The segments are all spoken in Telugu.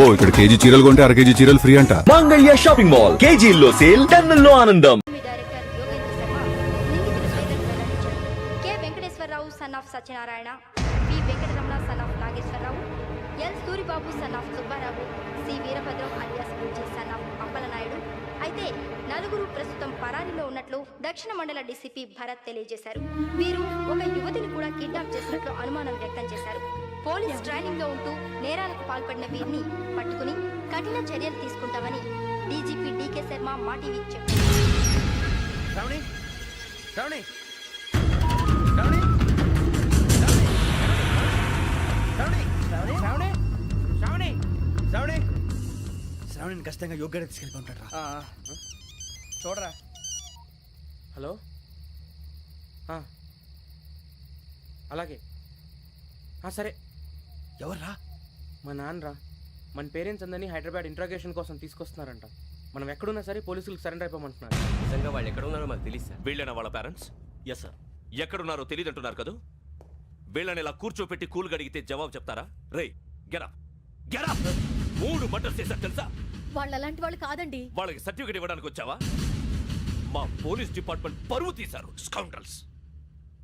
అబ్బో ఇక్కడ కేజీ చీరలు కొంటే అర కేజీ చీరలు ఫ్రీ అంట. మంగళ్య షాపింగ్ మాల్, కేజీల్లో సేల్, టన్నుల్లో ఆనందం. డైరెక్టర్ యోగేంద్ర శర్మ నిందితుల పేర్లను వెల్లడించారు. K Venkateswararao son of Satyanarayana, P Venkataramana son of Nageswararao, L Suribabu son of Subbarao, C Veerabhadram alias Bujji son of Appalanaidu. అయితే నలుగురు ప్రస్తుతం పరారీలో ఉన్నట్లు దక్షిణ మండల డీసీపీ భరత్ తెలియజేశారు. వీరు ఒక యువతిని కూడా కిడ్నాప్ చేసినట్లు అనుమానం వ్యక్తం చేశారు. పోలీస్ ట్రైనింగ్ లో ఉంటూ నేరాలకు పాల్పడిన వీరిని పట్టుకుని కఠిన చర్యలు తీసుకుంటామని డీజీపీ డీకే శర్మ మా టీవీకి చెప్పారు. శ్రావణిని ఖచ్చితంగా యోగ్యంగా తీసుకెళ్ళిపోతాడు రా. చూడరా. హలో, అలాగే సరే. ఎవర్రా? మా నాన్నరా. మన పేరెంట్స్ అందరినీ హైదరాబాద్ ఇంట్రాగేషన్ కోసం తీసుకొస్తున్నారంట. మనం ఎక్కడున్నా సరే పోలీసులకు సరెండర్ అయిపోమంటున్నారు. నిజంగా వాళ్ళు ఎక్కడ ఉన్నారో మాకు తెలియదు సార్. వీళ్ళైనా వాళ్ళ పేరెంట్స్? Yes sir. ఎక్కడున్నారో తెలియదంటున్నారు కదా. వీళ్ళని ఇలా కూర్చోపెట్టి కూల్ గడిగితే జవాబు చెప్తారా? రేయ్ గెటప్ గెటప్. 3 మర్డర్స్ చేశారు తెలుసా? వాళ్ళు అలాంటి వాళ్ళు కాదండి. వాళ్ళకి సర్టిఫికేట్ ఇవ్వడానికి వచ్చావా? మా పోలీస్ డిపార్ట్మెంట్ పరువు తీశారు స్కౌండ్రల్స్.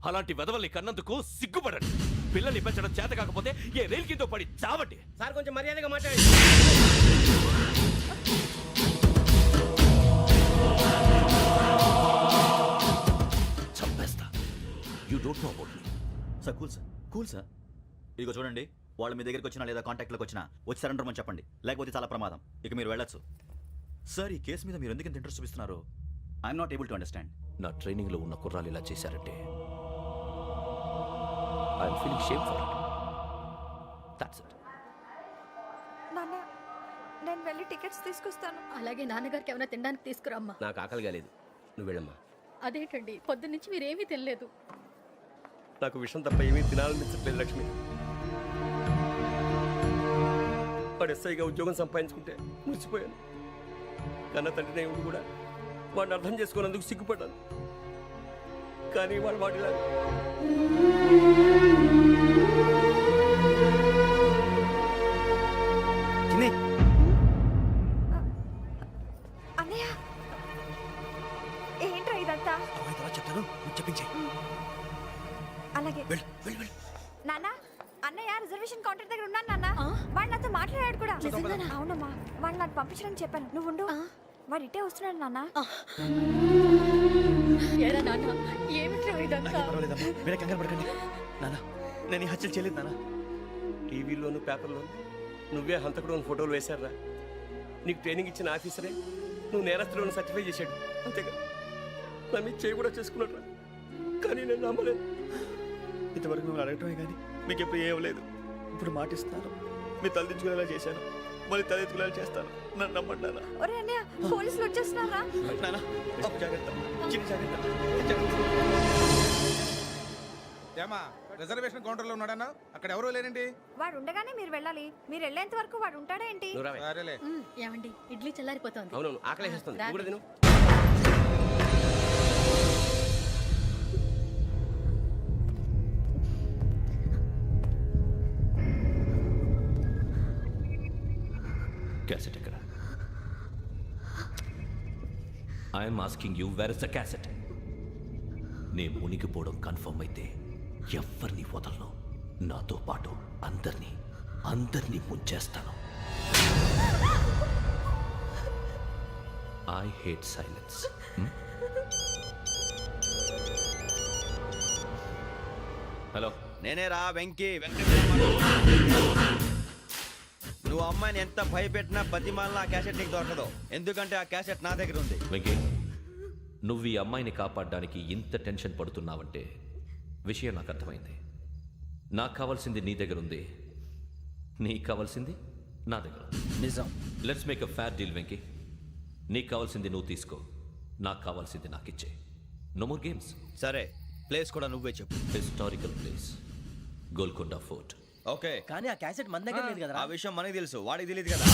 అలాంటి వెధవల్ని కన్నందుకు సిగ్గుపడండి. పిల్లల్ని పెంచడం చేత కాకపోతే ఏ రైలు కింద పడి చావండి. సార్ కొంచెం మర్యాదగా మాట్లాడండి. చంపేస్తా. You don't know about me. Sir cool sir. ఇదిగో చూడండి, వాళ్ళు మీ దగ్గరికి వచ్చినా లేదా కాంటాక్ట్లోకి వచ్చినా వచ్చి సరెండర్ అని చెప్పండి, లేకపోతే చాలా ప్రమాదం. ఇక మీరు వెళ్ళొచ్చు. సార్, ఈ కేసు మీద మీరు ఎందుకు ఇంత ఇంట్రెస్ట్ చూపిస్తున్నారు? I'm not able to understand. నా ట్రైనింగ్ లో ఉన్న కుర్రాలు ఇలా చేశారంటే I'm feeling shame for it. That's it. నాన్న, నేను వెళ్ళి టికెట్స్ తీసుకొస్తాను. అలాగే నాన్నగారికి ఏమైనా తినడానికి తీసుకురమ్మా. నాకు ఆకలి కాలేదు, నువ్వు వెళ్ళమ్మా. అదేంటండి, పొద్దున్నుంచి మీరేమీ తినలేదు. నాకు విషయం తప్ప ఏమీ తినాలనిపించట్లేదు లక్ష్మి. వాడు ఎస్ఐగా ఉద్యోగం సంపాదించుకుంటే మురిసిపోయాను. కన్న తండ్రినే ఉండి కూడా వాడిని అర్థం చేసుకున్నందుకు సిగ్గుపడ్డాను. కానీ వాడిలా అన్నయ్య, ఏంట్రా ఇదంతా? చెప్తాను, చెప్పించే. అలాగే నాన్న. అన్నయ్య రిజర్వేషన్ కౌంటర్ దగ్గర ఉన్నాను నాన్న. వాడు నాతో మాట్లాడాడు కూడా. అవునమ్మా, వాడు నాకు పంపించడానికి చెప్పాను. నువ్వు ఉండు, వాడు ఇటే వస్తున్నాడు నాన్న. మీరే కంగారు పడకండి నాన్న. నేను ఈ హత్యలు చేయలేదు నాన్న. టీవీలోను పేపర్లోను నువ్వే హంతకుడు ఫోటోలు వేశారా? నీకు ట్రైనింగ్ ఇచ్చిన ఆఫీసరే నువ్వు నేరస్తులను సర్టిఫై చేశాడు. అంతేగా నా మీద చేయి కూడా చేసుకున్నాడు. కానీ నేను నమ్మలేదు. ఇంతవరకు మిమ్మల్ని అడగటమే కానీ మీకు ఎప్పుడు ఏమలేదు. ఇప్పుడు మాటిస్తున్నాను, మీ తలదించుకునేలా చేశాను, మళ్ళీ తలెత్తుకునేలా చేస్తాను. నన్ను నమ్మండి నాన్న. ఒరే అన్నయ్య, పోలీసులు వచ్చేస్తున్నారా? నాన్న, జాగ్రత్త, చిన్న జాగ్రత్త. ఏమా రిజర్వేషన్ కౌంటర్ లో ఉన్నాడన్నా? అక్కడ ఎవరూ లేనండి. వాడు ఉండగానే మీరు వెళ్ళాలి. మీరు వెళ్ళేంత వరకు వాడు ఉంటాడా ఏంటి? సరేలే. ఏమండి, ఇడ్లీ చల్లారిపోతుంది. అవును, ఆకలి వేస్తుంది. నువ్వు కూడా తిను. క్యాసెట్ ఎక్కడ? I'm asking you, where is the cassette? నే మునిగిపోవడం కన్ఫర్మ్ అయితే ఎవరిని వదలను. నాతో పాటు అందరినీ ముంచేస్తాను. I hate silence. హలో, నేనేరా వెంకీ. నువ్వు అమ్మాయిని ఎంత భయపెట్టినా బతిమాలినా ఆ క్యాసెట్ నీకు దొరకదు. ఎందుకంటే ఆ క్యాసెట్ నా దగ్గర ఉంది. వెంకీ, నువ్వు ఈ అమ్మాయిని కాపాడడానికి ఇంత టెన్షన్ పడుతున్నావంటే విషయం నాకు అర్థమైంది. నాకు కావాల్సింది నీ దగ్గర ఉంది, నీకు కావాల్సింది నా దగ్గర. నిజం. Let's make a fair deal Venky. నీకు కావాల్సింది నువ్వు తీసుకో, నాకు కావాల్సింది నాకు ఇచ్చే. No more games. సరే, ప్లేస్ కూడా నువ్వే చెప్పు. Historical place, Golconda fort. Okay, కానీ ఆ క్యాసెట్ మన దగ్గర లేదు కదా. ఆ విషయం మనకి తెలుసు, వాడికి తెలియదు కదా.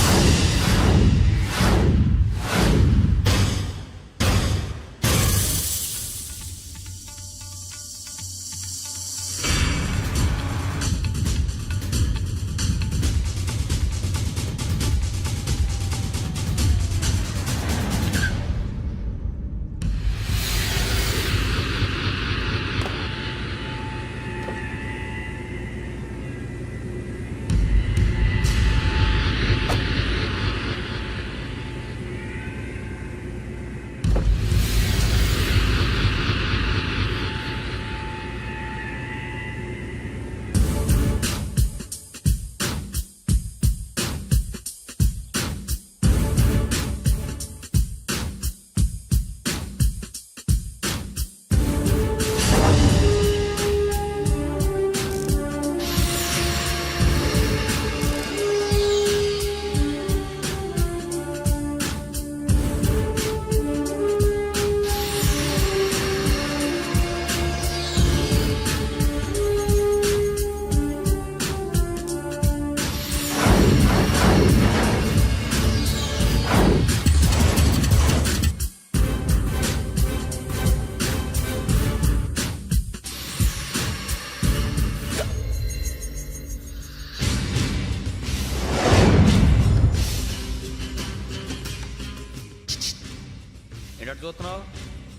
చూస్తున్నావు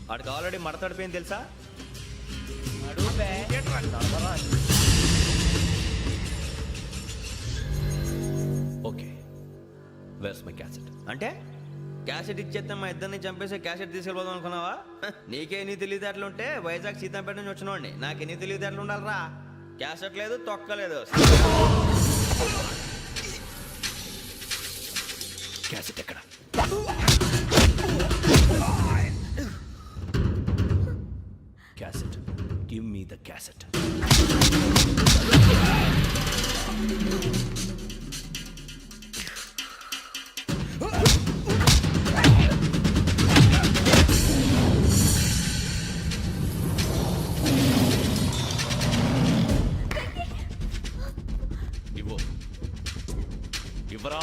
వాడికి ఆల్రెడీ మడతడిపోయింది తెలుసా ఓకే వేర్స్ మై క్యాసెట్ అంటే క్యాసెట్ ఇచ్చేస్తే మా ఇద్దరిని చంపేసి క్యాసెట్ తీసుకెళ్ళిపోదాం అనుకున్నావా నీకే ఎన్ని తెలివితేటలు ఉంటే వైజాగ్ సీతంపేట నుంచి వచ్చినోడిని నాకు ఎన్ని తెలివితేటలు ఉండాలిరా క్యాసెట్ లేదు తొక్కలేదు క్యాసెట్ ఎక్కడ cassette give me the cassette ఇవ్వు ఇవ్వరా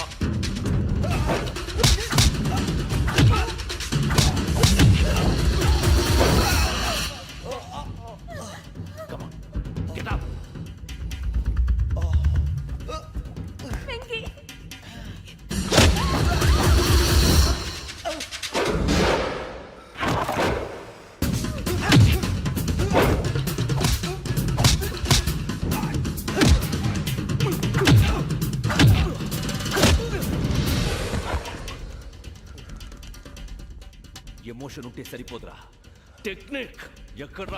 Come on, get up. Emotion ఉంటే సరిపోదురా టెక్నిక్ ఎక్కడ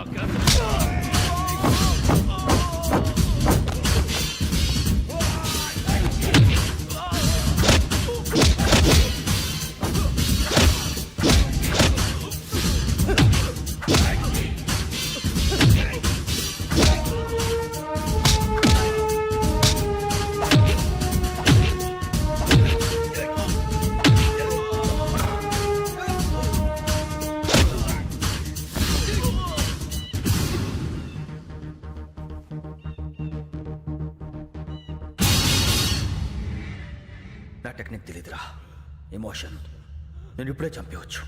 నా టెక్నిక్ తెలీదురా ఎమోషన్ నేను ఇప్పుడే చంపేవచ్చు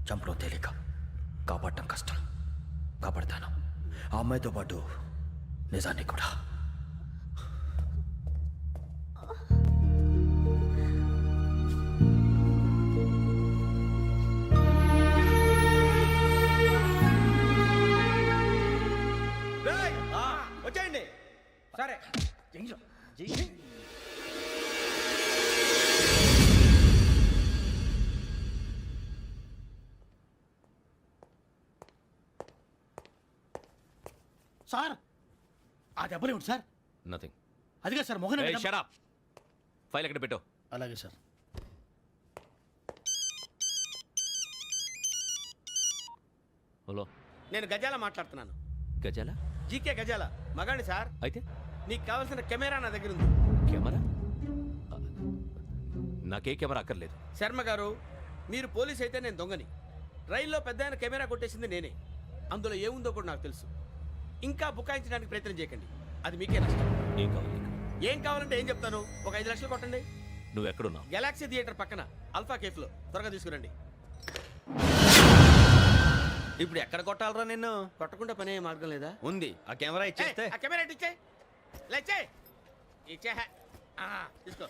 చంపడం తేలిక కాపాడటం కష్టం కాపాడతాను ఆ అమ్మాయితో పాటు నిజాన్ని కూడా వచ్చేయండి సరే సార్ ఆ దెబ్బలేమిటి సార్ నథింగ్ అదిగా సార్ మొహన్ షట్ అప్ ఫైల్ ఎక్కడ పెట్టు అలాగే సార్ హలో నేను గజాల మాట్లాడుతున్నాను గజాల జీకే గజాల మగాండి సార్ అయితే నీకు కావాల్సిన కెమెరా నా దగ్గర ఉంది కెమెరా నాకే కెమెరా అక్కర్లేదు శర్మ గారు మీరు పోలీస్ అయితే నేను దొంగని రైల్లో పెద్ద ఆయన కెమెరా కొట్టేసింది నేనే అందులో ఏముందో కూడా నాకు తెలుసు ఇంకా బుకాయించడానికి ప్రయత్నం చేయకండి అది మీకే నష్టం ఏం కావాలి నీకు? ఏం కావాలంటే ఏం చెప్తాను ఒక 5 లక్షలు కొట్టండి నువ్వు ఎక్కడున్నావు గెలాక్సీ థియేటర్ పక్కన అల్ఫా కేఫ్లో త్వరగా తీసుకురండి ఇప్పుడు ఎక్కడ కొట్టాలరా నిన్ను కొట్టకుండా పనే మార్గం లేదా ఉంది ఆ కెమెరా ఇచ్చేస్తే ఆ కెమెరా ఇచ్చే లేచే ఇచ్చే తీసుకో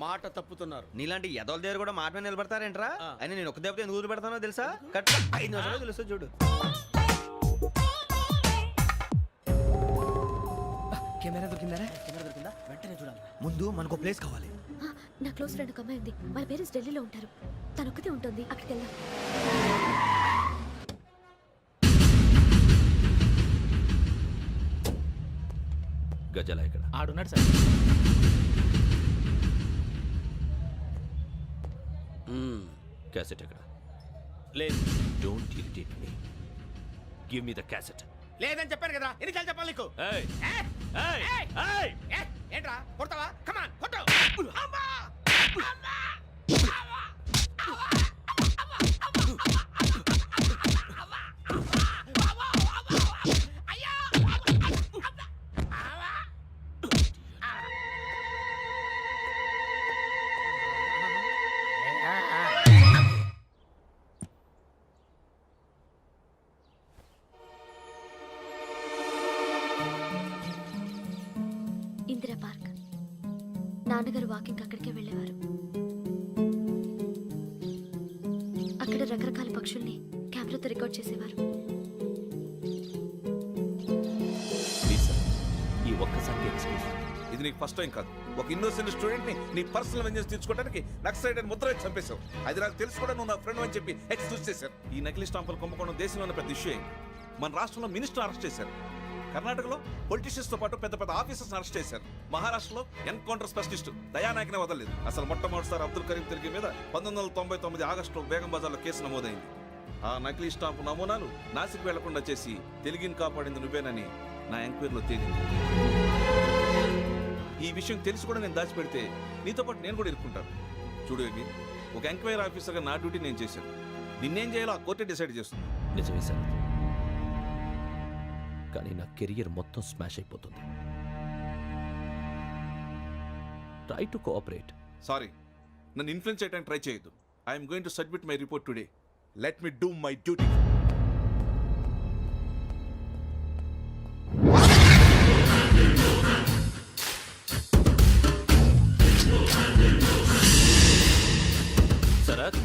మాట తప్పుతున్నారు నీలాంటి ఎదల దగ్గర కూడా మాట మీద నిలబడతారేంట్రా ఆ. అని నేను ఒక దెబ్బతో ఎందుకు పెడతానో తెలుసా కట్ 5 నిమిషాలు తెలుసు చూడు కెమెరా దొరికిందా వెంటనే చూడాలి ముందు మనకు ప్లేస్ కావాలి నా క్లోజ్ ఫ్రెండ్ ఒక అమ్మాయి ఉంది వాళ్ళ పేరెంట్స్ ఢిల్లీలో ఉంటారు తను ఒక్కతే ఉంటుంది అక్కడికి వెళ్దాం గజాల ఇక్కడ ఆడున్నాడు సార్ క్యాసెట్ ఎక్కడ లేదు don't irritate me give me the cassette లేదని చెప్పాను కదా ఎన్నిసార్లు చెప్పాలి నీకు ఏయ్ ఏ? ఏయ్ ఏయ్! ఏయ్ ఏ? ఏంట్రా కొడతావా కమాన్ కొట్టు అమ్మా! అమ్మా! ఇందిరా పార్క్ నాన్నగారు వాకింగ్ అక్కడికే వెళ్ళేవారు అక్కడ రకరకాల పక్షుల్ని కెమెరాతో రికార్డ్ చేసేవారు. ప్లీజ్ సార్ ఈ ఒక్కసారికి ఎక్స్క్యూజ్. ఇది నీకు ఫస్ట్ టైం కాదు. ఒక ఇన్నోసెంట్ స్టూడెంట్ ని నీ పర్సనల్ వెంజెన్స్ తీర్చుకోవడానికి నక్సలైట్ అని ముద్ర వేసి చంపేశావు. అది నాకు తెలుసు కూడా నువ్వు నా ఫ్రెండ్ అని చెప్పి ఎక్స్క్యూజ్ చేశారు. ఈ నకిలీ స్టాంపులు కుంభకోణం దేశంలో ఉన్న పెద్ద ఇష్యూ అయింది. మన రాష్ట్రంలో మినిస్టర్ అరెస్ట్ చేశారు. కర్ణాటకలో పొలిటీషియన్స్ తో పాటు పెద్ద పెద్ద ఆఫీసర్స్ అరెస్ట్ చేశారు. మహారాష్ట్రలో ఎన్కౌంటర్ స్పెషలిస్ట్ దయానాయకనే వదలలేదు. అసలు మొట్టమొదటిసారి అబ్దుల్ కరీం తిరిగి మీద 1999 ఆగస్టులో బేగం బజార్లో కేసు నమోదైంది. ఆ నకిలీ స్టాంపు నమూనాలు నాసిక్ వెళ్లకుండా చేసి తెలుగుని కాపాడింది నువ్వేనని నా ఎంక్వైరీలో తేలింది. ఈ విషయం తెలిసి కూడా నేను దాచిపెడితే నీతో పాటు నేను కూడా ఇరుక్కుంటాను. చూడు యోగి, ఒక ఎంక్వైరీ ఆఫీసర్గా నా డ్యూటీ నేను చేశాను. నిన్నేం చేయాలో ఆ కోర్టే డిసైడ్ చేస్తుంది. నిజమే సార్, కానీ నా కెరియర్ మొత్తం స్మాష్ అయిపోతుంది. Try to cooperate. సారీ, నన్ను ఇన్ఫ్లుయెన్స్ చేయడానికి ట్రై చేయొద్దు. I'm going to submit my report today. Let me do my duty. Sharath,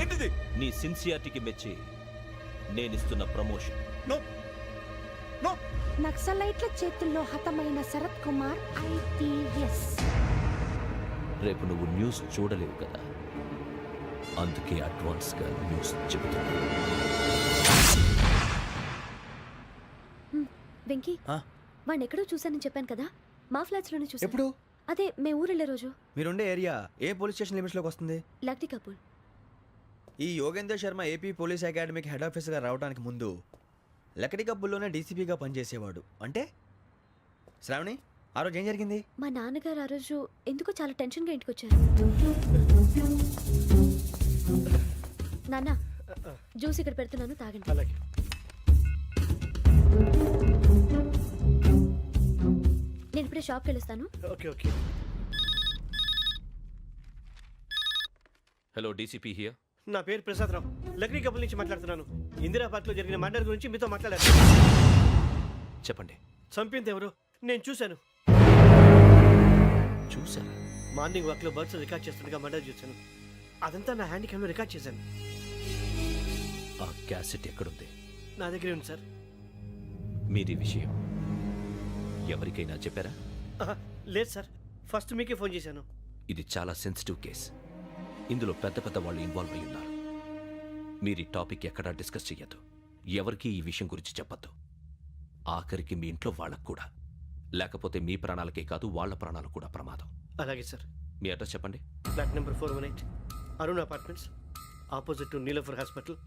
ఏంటిది? నీ సిన్సియారిటీకి మెచ్చి నేనిస్తున్న ప్రమోషన్. No no. నక్సలైట్ల చేతుల్లో హతమైన శరత్ కుమార్ IPS. రేపు నువ్వు న్యూస్ చూడలేవు కదా, అందుకే అడ్వాన్స్గా న్యూస్ చెబుతున్నా. వెంకీ, వాడిని ఎక్కడో చూశానని చెప్పాను కదా, మా ఫ్లాట్స్ లోనే చూసాను. ఎప్పుడు? అదే మేము ఊరెళ్ళే రోజు. మీరుండే ఏరియా ఏ పోలీస్ స్టేషన్ లిమిట్స్లోకి వస్తుంది? లక్టీ కపూర్. ఈ యోగేందర్ శర్మ ఏపీ పోలీస్ అకాడమీకి హెడ్ ఆఫీసర్గా రావడానికి ముందు లకడి కబ్బుల్లోనే డీసీపీగా పనిచేసేవాడు. అంటే శ్రావణి, ఆ రోజు ఏం జరిగింది? మా నాన్నగారు ఆ రోజు ఎందుకో చాలా టెన్షన్గా ఇంటికి వచ్చారు. నాన్న, జ్యూస్ ఇక్కడ పెడుతున్నాను, తాగండి. అలాగే. నేను ఇప్పుడే షాప్కి వెళ్ళొస్తాను. Okay okay. Hello, DCP here. నా పేరు ప్రసాదరావు, లక్డీ కపుల్ నుంచి మాట్లాడుతున్నాను. ఇందిరా పార్క్లో జరిగిన మర్డర్ గురించి మీతో మాట్లాడారు. చెప్పండి. చంపింది ఎవరు? నేను చూశాను. చూసారా? మార్నింగ్ వాక్లో బర్డ్స్ రికార్డ్ చేస్తుండగా మర్డర్ చూశాను. అదంతా నా హ్యాండ్ క్యామ్లో రికార్డ్ చేశాను. ఆ క్యాసెట్ ఎక్కడుంది? నా దగ్గరే ఉంది సార్. మీది విషయం ఎవరికైనా చెప్పారా? ఆహా, లేదు సార్, ఫస్ట్ మీకే ఫోన్ చేశాను. ఇది చాలా సెన్సిటివ్ కేస్. ఇందులో పెద్ద పెద్ద వాళ్ళు ఇన్వాల్వ్ అయి ఉన్నారు. మీరు ఈ టాపిక్ ఎక్కడా డిస్కస్ చెయ్యొద్దు. ఎవరికి ఈ విషయం గురించి చెప్పొద్దు. ఆఖరికి మీ ఇంట్లో వాళ్ళకు కూడా. లేకపోతే మీ ప్రాణాలకే కాదు, వాళ్ళ ప్రాణాలు కూడా ప్రమాదం. అలాగే సార్. మీ అడ్రస్ చెప్పండి. Flat number 418, Arun apartments, opposite to Niloufer hospital,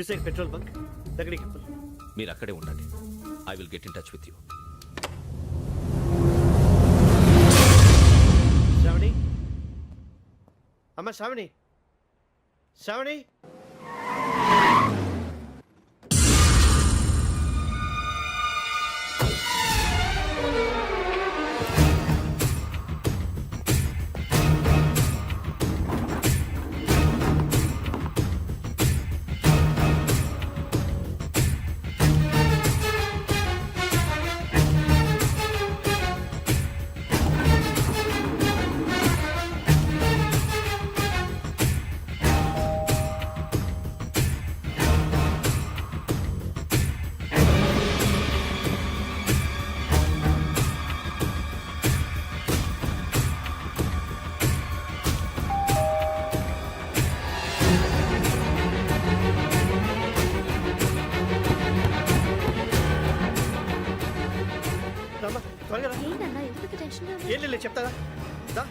beside petrol bunk, Lakdikapul. మీరు అక్కడే ఉండండి. I will get in touch with you. Shravani, అమ్మ శ్రావణి, శ్రావణి. రమ్మా, త్వరగా రా. ఏంటన్నా ఎందుకు టెన్షన్గా ఉన్నావు? ఏం లేదు, చెప్తారా? దా.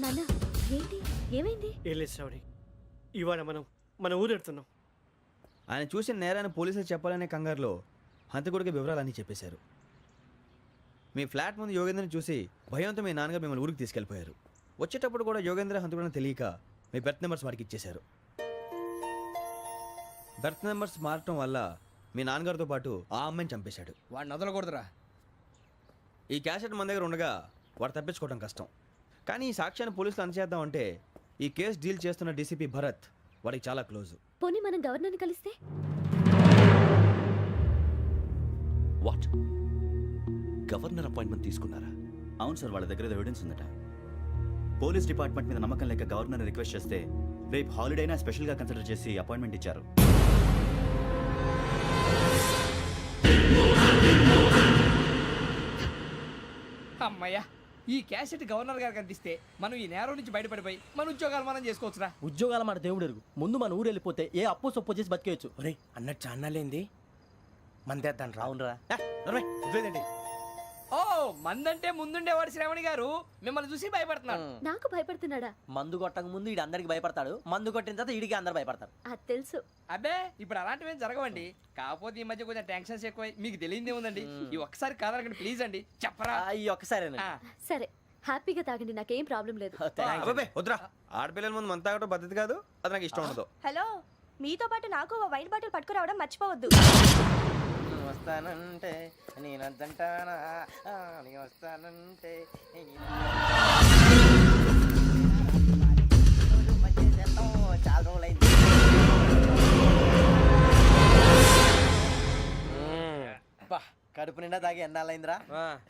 నాన్న, ఏంటి, ఏమైంది? ఏం లేదు శ్రావణి, ఇవాళ మనం మన ఊరు వెళ్తున్నాం. ఆయన చూసిన నేరాన్ని పోలీసులు చెప్పాలనే కంగారులో హంతకుడికి వివరాలన్నీ చెప్పేశారు. మీ ఫ్లాట్ ముందు యోగేంద్రని చూసి భయంతో మీ నాన్నగారు మిమ్మల్ని ఊరికి తీసుకెళ్ళిపోయారు. వచ్చేటప్పుడు కూడా యోగేంద్ర హంతకుడని తెలియక మీ బెర్త్ నెంబర్స్ వాడికి ఇచ్చేశారు. బెర్త్ నెంబర్స్ మారటం వల్ల మీ నాన్నగారితో పాటు ఆ అమ్మాయిని చంపేశాడు. వాడిని వదలకూడదురా. ఈ క్యాసెట్ మన దగ్గర ఉండగా వాడు తప్పించుకోవడం కష్టం. కానీ ఈ సాక్ష్యాన్ని పోలీసులు అందజేద్దామంటే ఈ కేసు డీల్ చేస్తున్న డీసీపీ భరత్ వాడికి చాలా క్లోజు. పోనీ మనం గవర్నర్ని కలిస్తే? వాట్? గవర్నర్ అపాయింట్మెంట్ తీసుకున్నారా? అవును సార్, వాళ్ళ దగ్గర ఎవిడెన్స్ ఉందట. పోలీస్ డిపార్ట్మెంట్ మీద నమ్మకం లేక గవర్నర్ రిక్వెస్ట్ చేస్తే రేపు హాలిడేనా స్పెషల్గా కన్సిడర్ చేసి అపాయింట్మెంట్ ఇచ్చారు. అమ్మయ్యా, ఈ క్యాసెట్ గవర్నర్ గారికి అందిస్తే మనం ఈ నేరం నుంచి బయటపడిపోయి మన ఉద్యోగాలు మనం చేసుకోవచ్చురా. ఉద్యోగాల మాట దేవుడు ఎరుగు. ముందు మన ఊరు వెళ్ళిపోతే ఏ అప్పు సొప్పు చేసి బతికేయచ్చు. ఒరే అన్నట్టు చాన్నాలేంది మందేద్దాం రా. అవునరా. ఓ మందంటే ముందుండేవాడు శ్రావణి గారు మిమ్మల్ని చూసి భయపడుతున్నాడు. నాకు భయపడుతున్నాడా? మందు కొట్టక ముందు ఈడు అందరికి భయపడతాడు, మందు కొట్టిన తర్వాత ఈడికి అందరు భయపడతారు. అది తెలుసు. అబ్బే ఇప్పుడు అలాంటివి ఏం జరగవండి. కాకపోతే ఈ మధ్య కొంచెం టెన్షన్స్ ఎక్కువై మీకు తెలియదే ఉందండి. ఈ ఒక్కసారి కాదనకండి ప్లీజ్ అండి, చెప్పరా. ఈ ఒక్కసారి సరే హ్యాపీగా తాగండి, నాకేం ప్రాబ్లం లేదు. అబ్బాబే వద్దురా, ఆడపిల్లల ముందు మన తాగటం పద్ధతి కాదు, అది నాకు ఇష్టం ఉండదు. హలో, మీతో పాటు నాకు ఓ వైన్ బాటిల్ పట్టుకురావడం మర్చిపోవద్దు. వస్తానంటే నేనంటానా, వస్తానంటే చాలా రోజులైంది. కడుపు నిండా తాగి ఎన్నాళ్ళైందిరా?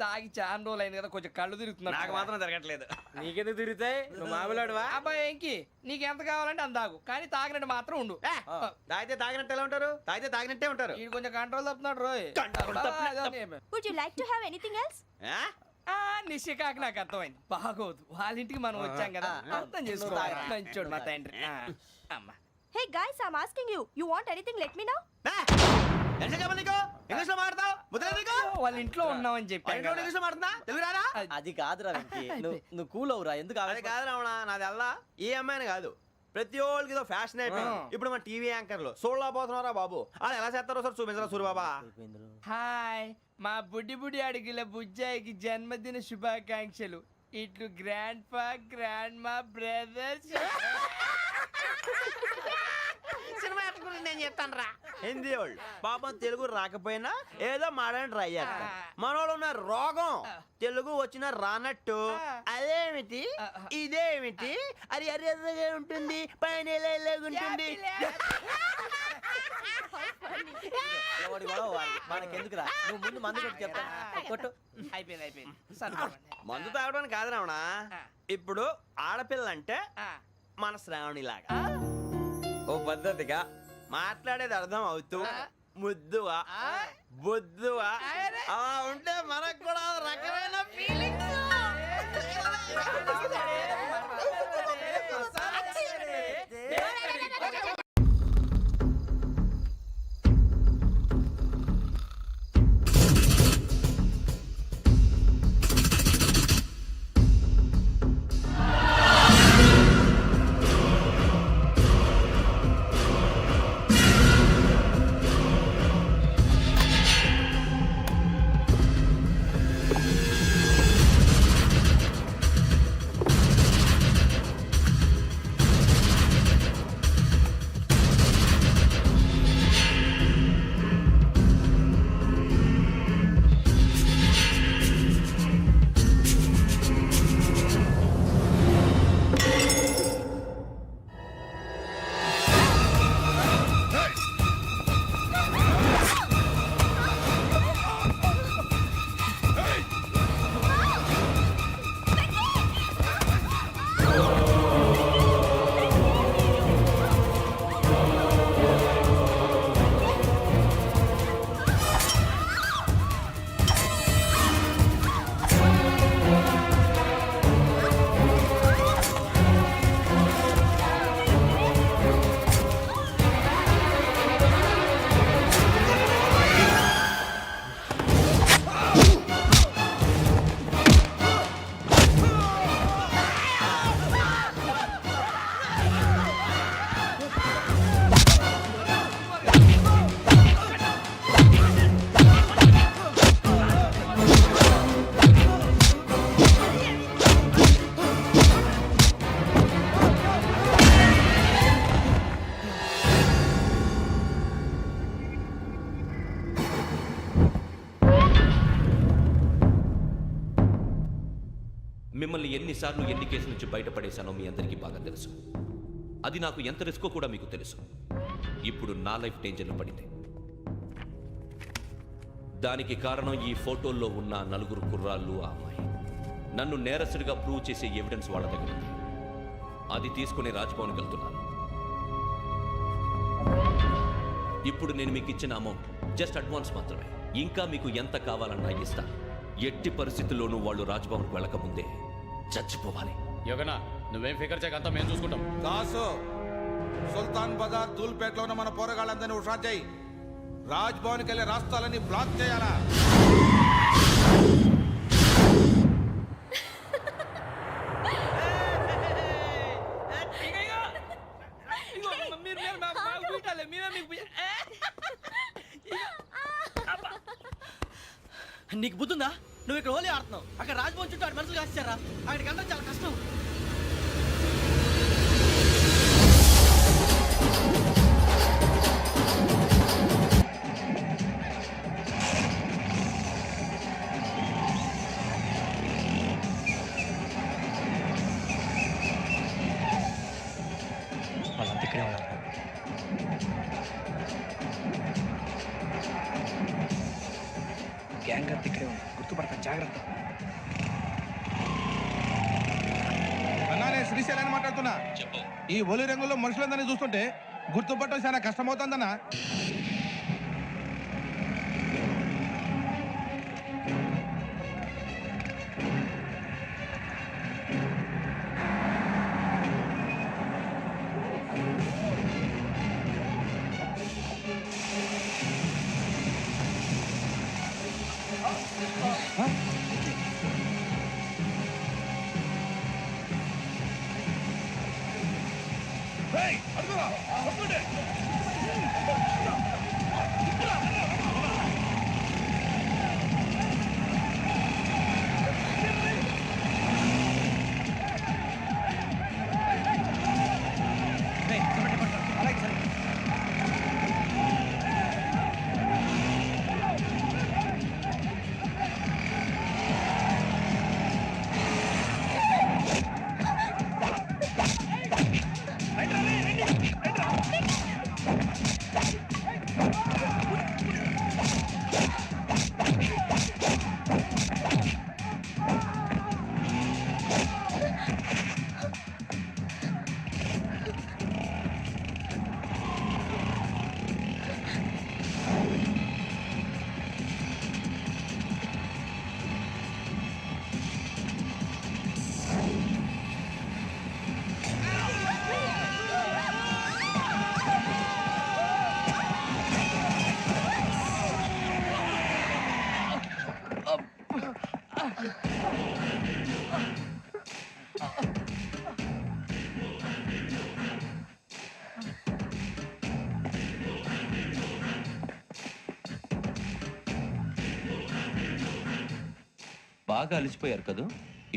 తాగి చాలా రోజులు అయింది కదా, కొంచెం కళ్ళు తిరుగుతున్నా. నాకు మాత్రం జరగట్లేదు. నీకెందుకు తిరుగుతాయి? నువ్వు మామిలాడువా? అబ్బాయి ఏంకి నీకు ఎంత కావాలంటే అంత తాగు, కానీ తాగినట్టు మాత్రం ఉండు. తాగితే తాగినట్టు ఎలా ఉంటారు? తాగితే తాగినట్టే ఉంటారు. వీడు కొంచెం కంట్రోల్ తప్పుతున్నాడు రోయ్. Would you like to have anything else? నిశ్చికాకి నాకు అర్థమైంది. బాగోదు, వాళ్ళ ఇంటికి మనం వచ్చాం కదా, అర్థం చేసుకోవాలి. మంచోడు మా తండ్రి. అమ్మా hey guys, I am asking you, you want anything let me know. English లో మాట్లాడతావు? వాళ్ళ ఇంట్లో ఉన్నామని చెప్పాను. ఇంగ్లీష్ లో మాట్లాడుతున్నా? తెలుగు రాదా? అది కాదురా వెంకీ, నువ్వు కూల్ అవురా. ఎందుకు అది కాదు రావణ, నాది అల్లా ఏ అమ్మాయిని కాదు, ప్రతి ఒళ్ళకి ఏదో ఫ్యాషన్ అయిపోయింది. ఇప్పుడు మన టీవీ యాంకర్లు సోళ్ళ పోతున్నారా బాబు, అది ఎలా చేస్తారో సార్ చూపించరా సూరిబాబా. హాయ్, మా బుడ్డి బుడి అడిగిల బుజ్జాయికి జన్మదిన శుభాకాంక్షలు. ఇట్లు గ్రాండ్ ఫా గ్రాండ్ మా బ్రదర్స్. సినిమా గురించి నేను చెప్తాను రా. హిందీ వాళ్ళు పాపం తెలుగు రాకపోయినా ఏదో మాడని ట్రై చేస్తారు. మనోళ్ళు ఉన్న రోగం తెలుగు వచ్చిన రానట్టు అదేమిటి ఇదేమిటి అది అర్రగా ఉంటుంది, పైన ఉంటుంది. మనకెందుకురా, నువ్వు ముందు మందు కొట్టి చెప్తా. కొట్టు. అయిపోయింది. మందు తాగడానికి కాదు రావణ, ఇప్పుడు ఆడపిల్లంటే మన శ్రావణి లాగా ఓ పద్ధతిగా మాట్లాడేది అర్థం అవుతూ ముద్దువా బొద్దువా అలా ఉంటే మనకు కూడా రకమైన ఫీలింగ్స్. మిమ్మల్ని ఎన్నిసార్లు ఎన్ని కేసుల నుంచి బయటపడేశానో మీ అందరికీ బాగా తెలుసు. అది నాకు ఎంత రిస్కో కూడా మీకు తెలుసు. ఇప్పుడు నా లైఫ్ డేంజర్లో పడింది. దానికి కారణం ఈ ఫోటోల్లో ఉన్న 4 కుర్రాళ్ళు, ఆ అమ్మాయి. నన్ను నేరస్తుడిగా ప్రూవ్ చేసే ఎవిడెన్స్ వాళ్ళ దగ్గర ఉంది. అది తీసుకుని రాజ్భవన్కి వెళ్తున్నాను. ఇప్పుడు నేను మీకు ఇచ్చిన అమౌంట్ జస్ట్ అడ్వాన్స్ మాత్రమే. ఇంకా మీకు ఎంత కావాలన్నా ఇస్తా. ఎట్టి పరిస్థితుల్లోనూ వాళ్ళు రాజ్భవన్కి వెళ్ళకముందే చచ్చిపోవాలి. యోగనా నువ్వేం ఫికర్ చేయకంతా మేము చూసుకుంటాం. దాసు సుల్తాన్ బజార్ తూల్పేటలో ఉన్న మన పోరగాళ్ళందరినీ హుషారు చేయి. రాజ్ భవన్కి వెళ్ళే రాష్ట్రాలని బ్లాక్ చేయాలా? నీకు బుద్ధుందా? నువ్వు ఇక్కడ హోలీ ఆడుతున్నావు, అక్కడ రాజ్భవన్ చుట్టూ ఆడి మనుషులు కాస్తారా? అక్కడికి వెళ్ళడం చాలా కష్టం. వాళ్ళంతా ఇక్కడే ఉన్నారు. గ్యాంగ్ అంతా ఇక్కడే ఉంది, గుర్తుపడతాను, జాగ్రత్త. అన్నా శ్రీశైలాన్ని మాట్లాడుతున్నా. ఈ ఒలి రంగుల్లో మనుషులందరినీ చూస్తుంటే గుర్తుపట్టడం చాలా కష్టమవుతుందన్నా. బాగా అలిసిపోయారు కదా?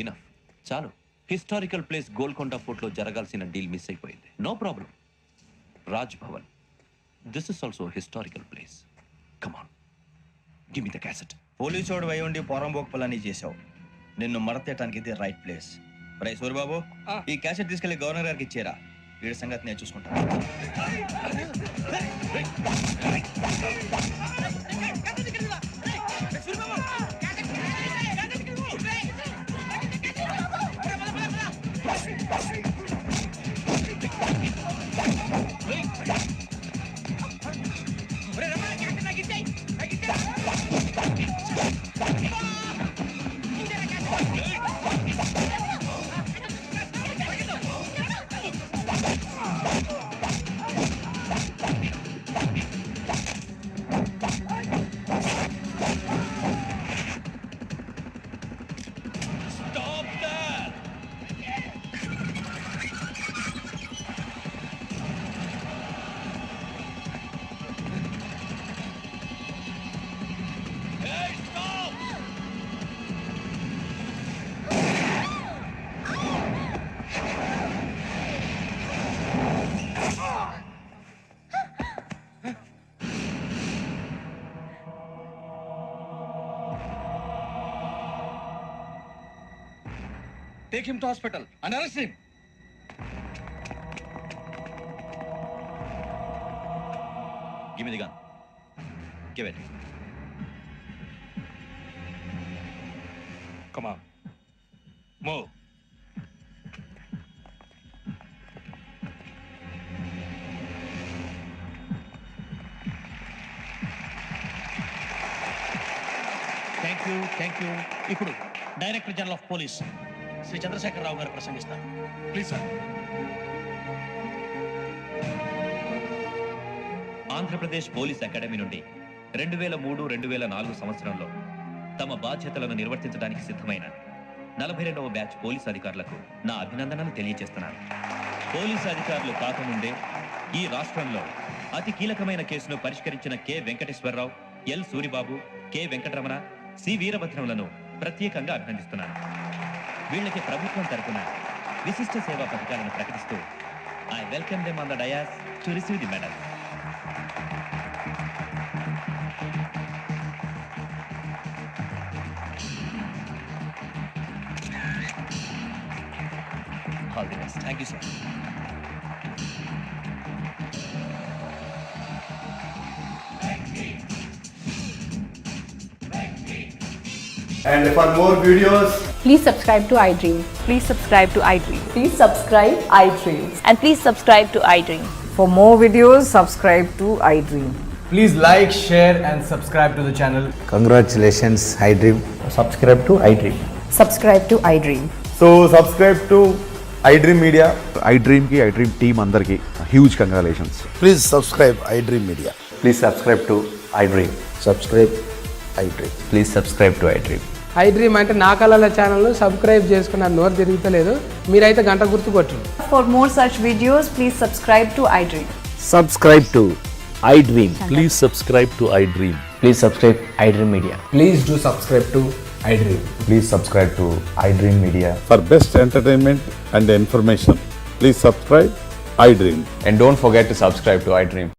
ఇనఫ్, చాలు. హిస్టారికల్ ప్లేస్ గోల్కొండ ఫోర్ట్లో జరగాల్సిన డీల్ మిస్ అయిపోయింది. No problem. Raj Bhavan, this is also historical place. Come on, give me the cassette. Police వాడు అయి ఉండి పోరంబోకు పలాని చేసావు. నిన్ను మడతేయటానికి ఇది రైట్ ప్లేస్. రై సూరిబాబు, ఈ క్యాసెట్ తీసుకెళ్లి గవర్నర్ గారికి ఇచ్చేరా. వీడి సంగతి నేను చూసుకుంటాను. Take him to hospital and arrest him. Give me the gun. Give it. Come on. Move. Thank you. ఇప్పుడు director general of police Shri Chandrashekhararao garu ప్రసంగిస్తారు. Please sir. Andhra Pradesh police academy నుండి 2003-2004 సంవత్సరంలో తమ బాధ్యతలను నిర్వర్తించడానికి సిద్ధమైన 42వ బ్యాచ్ పోలీస్ అధికారులకు నా అభినందనలు తెలియజేస్తున్నాను. పోలీసు అధికారులు కాకముందే ఈ రాష్ట్రంలో అతి కీలకమైన కేసును పరిష్కరించిన K Venkateswararao, L Suribabu, K Venkataramana, C వీరభద్రములను ప్రత్యేకంగా అభినందిస్తున్నాను. వీళ్ళకి ప్రభుత్వం తరపున విశిష్ట సేవా పథకాలను ప్రకటిస్తూ I welcome them on the dais to receive the medal. All the best. Thank you, sir. And for more videos, Please subscribe to iDream. Please subscribe to iDream. Please subscribe iDream. And please subscribe to iDream. For more videos, subscribe to iDream. please like, share, and subscribe to the channel. Congratulations, iDream. Subscribe to iDream. Subscribe to iDream. So subscribe to iDream Media. iDream కి iDream టీమ్ అందరికి huge congratulations. Please subscribe iDream Media. Please subscribe to iDream. Subscribe iDream. Please subscribe to iDream. iDream అంటే నా కళల ఛానల్ సబ్స్క్రైబ్ చేసుకున్న నోరు తిరుగుతలేదు. మీరైతే గంట గుర్తు కొట్టు. For more such videos, please subscribe to iDream. Subscribe to iDream. Please subscribe to iDream. Please subscribe iDream Media. Please do subscribe to iDream. Please subscribe to iDream Media. For best entertainment and information please subscribe iDream. And don't forget to subscribe to iDream.